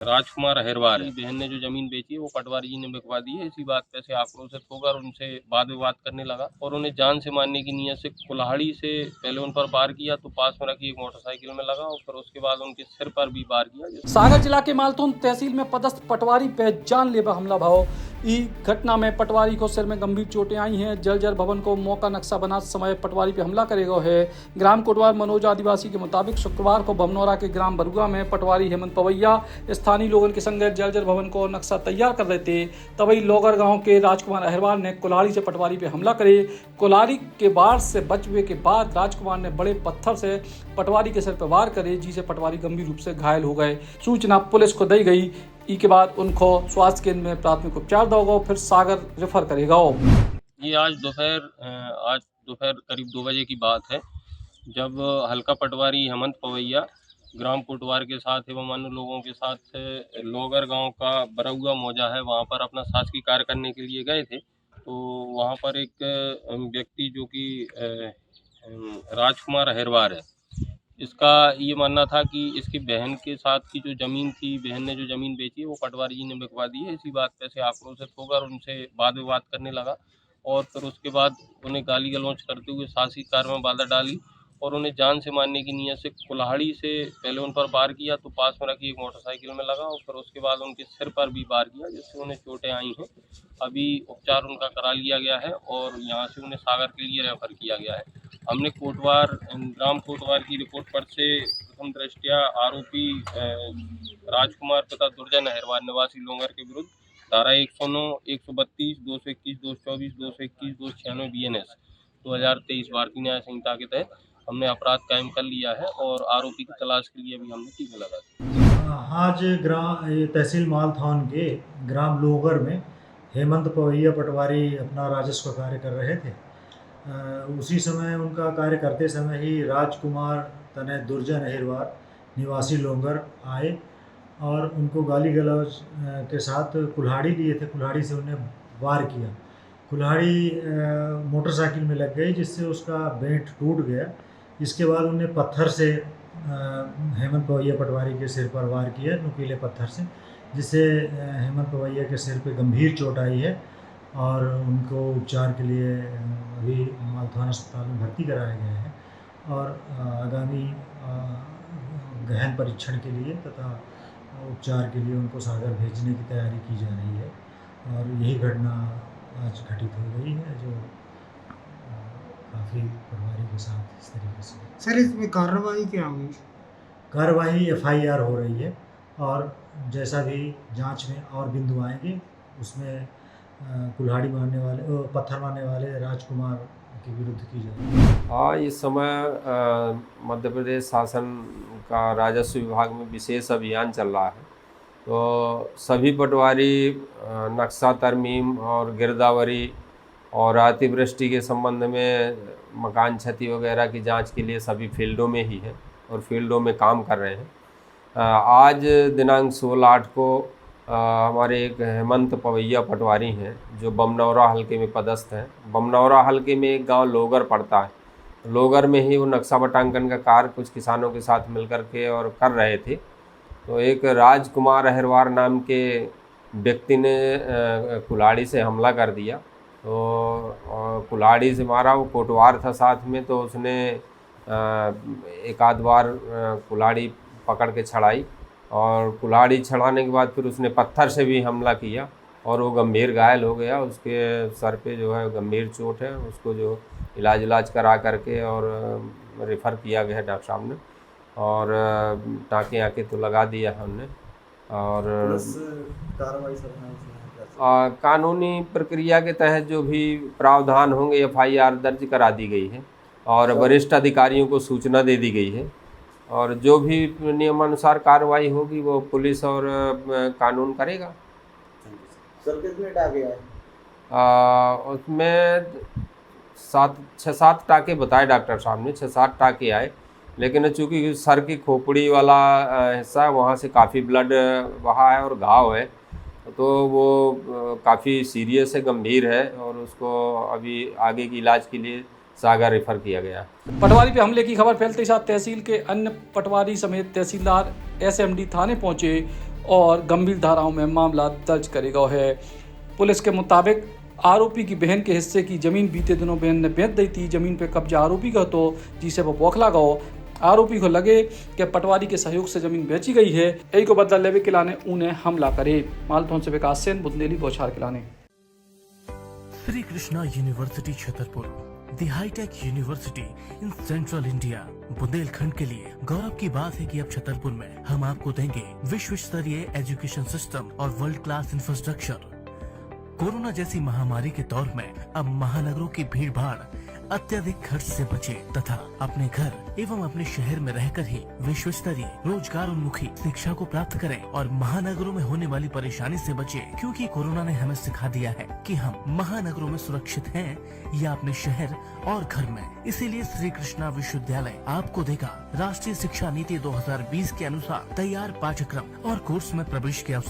राजकुमार अहिरवार की बहन ने जो जमीन बेची है वो पटवारी जी ने बिकवा दी है। इसी बात पे से आक्रोशित होकर उनसे वाद विवाद करने लगा और उन्हें जान से मारने की नीयत से कुल्हाड़ी से पहले उन पर वार किया तो पास में रखी एक मोटरसाइकिल में लगा और फिर उसके बाद उनके सिर पर भी वार किया। सागर जिला के मालथोन तहसील में पदस्थ पटवारी पे जानलेवा हमला भाव। घटना में पटवारी को सिर में गंभीर चोटें आई हैं। जर्जर भवन को मौका नक्शा बना समय पटवारी पे हमला करेगा है। ग्राम कोटवार मनोज आदिवासी के मुताबिक शुक्रवार को बमनौरा के ग्राम बरुआ में पटवारी हेमंत पवैया स्थानीय लोगों के संग जर्जर भवन को नक्शा तैयार कर रहे थे। तभी लोगर गांव के राजकुमार अहिरवार ने कुल्हाड़ी से पटवारी पे हमला करे। कुल्हाड़ी के वार से बचने के बाद राजकुमार ने बड़े पत्थर से पटवारी के सिर पर वार करे, जिसे पटवारी गंभीर रूप से घायल हो गए। सूचना पुलिस को दी गई। के बाद उनको स्वास्थ्य केंद्र में प्राथमिक उपचार दोगा, फिर सागर रेफर करेगा। ये आज दोपहर करीब 2 बजे की बात है, जब हल्का पटवारी हेमंत पवैया ग्राम कोटवार के साथ एवं अन्य लोगों के साथ लोगर गांव का बरुआ मौजा है वहां पर अपना शासकीय कार्य करने के लिए गए थे। तो वहां पर एक व्यक्ति जो कि राजकुमार अहिरवार है, इसका ये मानना था कि इसकी बहन के साथ की जो ज़मीन थी, बहन ने जो ज़मीन बेची है वो पटवारी जी ने बिकवा दी है। इसी बात पे से आक्रोशित होकर उनसे वाद विवाद करने लगा और फिर उसके बाद उन्हें गाली गलौज करते हुए शासकीय कार्य में बाधा डाली और उन्हें जान से मारने की नीयत से कुल्हाड़ी से पहले उन पर वार किया तो पास में रखी एक मोटरसाइकिल में लगा और फिर उसके बाद उनके सिर पर भी वार किया, जिससे उन्हें चोटें आई हैं। अभी उपचार उनका करा लिया गया है और यहाँ से उन्हें सागर के लिए रेफर किया गया है। हमने ग्राम कोटवार की रिपोर्ट पर से प्रथम दृष्टया आरोपी राजकुमार पिता दुर्जन अहिरवार निवासी लोंगर के विरुद्ध धारा 109, 132, 221, 224, 221, 296 BNS 2023 भारतीय न्याय संहिता के तहत हमने अपराध कायम कर लिया है और आरोपी की तलाश के लिए भी हमने टीमें लगा दी। आज तहसील मालथौन के ग्राम लोगर में हेमंत पवैया पटवारी अपना राजस्व कार्य कर रहे थे। उसी समय उनका कार्य करते समय ही राजकुमार तने दुर्जन अहिरवार निवासी लोंगर आए और उनको गाली गलौज के साथ कुल्हाड़ी लिए थे। कुल्हाड़ी से उन्हें वार किया। कुल्हाड़ी मोटरसाइकिल में लग गई, जिससे उसका बेंट टूट गया। इसके बाद उन्हें पत्थर से हेमंत पवैया पटवारी के सिर पर वार किया, नुकीले पत्थर से, जिससे हेमंत पवैया के सिर पे गंभीर चोट आई है और उनको उपचार के लिए अभी मालथौन अस्पताल में भर्ती कराया गया है और आगामी गहन परीक्षण के लिए तथा उपचार के लिए उनको सागर भेजने की तैयारी की जा रही है। और यही घटना आज घटित हो गई है, जो काफ़ी पटवारी के साथ इस तरीके से। सर, इसमें कार्रवाई क्या हुई? कार्रवाई FIR हो रही है और जैसा भी जांच में और बिंदु आएंगे उसमें कुल्हाड़ी मारने वाले, पत्थर मारने वाले राजकुमार के विरुद्ध की जाएगी। हाँ, इस समय मध्य प्रदेश शासन का राजस्व विभाग में विशेष अभियान चल रहा है। तो सभी पटवारी नक्शा तरमीम और गिरदावरी और अतिवृष्टि के संबंध में मकान क्षति वगैरह की जांच के लिए सभी फील्डों में ही है और फील्डों में काम कर रहे हैं। आज दिनांक 16/8 को हमारे एक हेमंत पवैया पटवारी हैं जो बमनौरा हलके में पदस्थ हैं। बमनौरा हलके में एक गांव लोगर पड़ता है। लोगर में ही वो नक्शा बटांकन का कार्य कुछ किसानों के साथ मिलकर के और कर रहे थे। तो एक राजकुमार अहिरवार नाम के व्यक्ति ने कुल्हाड़ी से हमला कर दिया। तो कुल्हाड़ी से मारा, वो कोटवार था साथ में, तो उसने एक आध बार कुल्हाड़ी पकड़ के छड़ाई और कुल्हाड़ी छड़ाने के बाद फिर उसने पत्थर से भी हमला किया और वो गंभीर घायल हो गया। उसके सर पे जो है गंभीर चोट है, उसको जो इलाज करा करके और रेफ़र किया गया है डॉक्टर साहब ने और टाँके आके तो लगा दिया है हमने। और कार्रवाई कानूनी प्रक्रिया के तहत जो भी प्रावधान होंगे FIR दर्ज करा दी गई है और वरिष्ठ अधिकारियों को सूचना दे दी गई है और जो भी नियमानुसार कार्रवाई होगी वो पुलिस और कानून करेगा। सर, कितने टाके आए? उसमें 6-7 टाके बताए डॉक्टर साहब ने, 6-7 टाके आए, लेकिन चूँकि सर की खोपड़ी वाला हिस्सा है वहाँ से काफ़ी ब्लड बहा है और घाव है, तो वो काफ़ी सीरियस है, गंभीर है और उसको अभी आगे की इलाज के लिए सागर रेफर किया गया। पटवारी पे हमले की खबर फैलते ही साथ तहसील के अन्य पटवारी समेत तहसीलदार SMD थाने पहुंचे और गंभीर धाराओं में मामला दर्ज करेगा है। पुलिस के मुताबिक आरोपी की बहन के हिस्से की जमीन बीते दिनों बहन ने बेच दी थी। जमीन पे कब्जा आरोपी का तो जिसे वो बौखला गो। आरोपी को लगे कि पटवारी के सहयोग से जमीन बेची गई है। यही को बदला लेवे के लाने उन्हें हमला करे। मालथौन से विकास सेन, बुंदेली, बौछार के लाने। Shri Krishna university Chhatarpur, the high tech university in central India. Bundelkhand के लिए गौरव की बात है कि अब छतरपुर में हम आपको देंगे विश्व स्तरीय एजुकेशन सिस्टम और वर्ल्ड क्लास इंफ्रास्ट्रक्चर। कोरोना जैसी महामारी के दौर में अब महानगरों की भीड़ भाड़, अत्यधिक खर्च से बचे तथा अपने घर एवं अपने शहर में रहकर ही विश्व स्तरीय रोजगार उन्मुखी शिक्षा को प्राप्त करें और महानगरों में होने वाली परेशानी से बचे, क्योंकि कोरोना ने हमें सिखा दिया है कि हम महानगरों में सुरक्षित हैं या अपने शहर और घर में। इसीलिए श्री कृष्णा विश्वविद्यालय आपको देगा राष्ट्रीय शिक्षा नीति 2020 के अनुसार तैयार पाठ्यक्रम और कोर्स में प्रवेश के अवसर।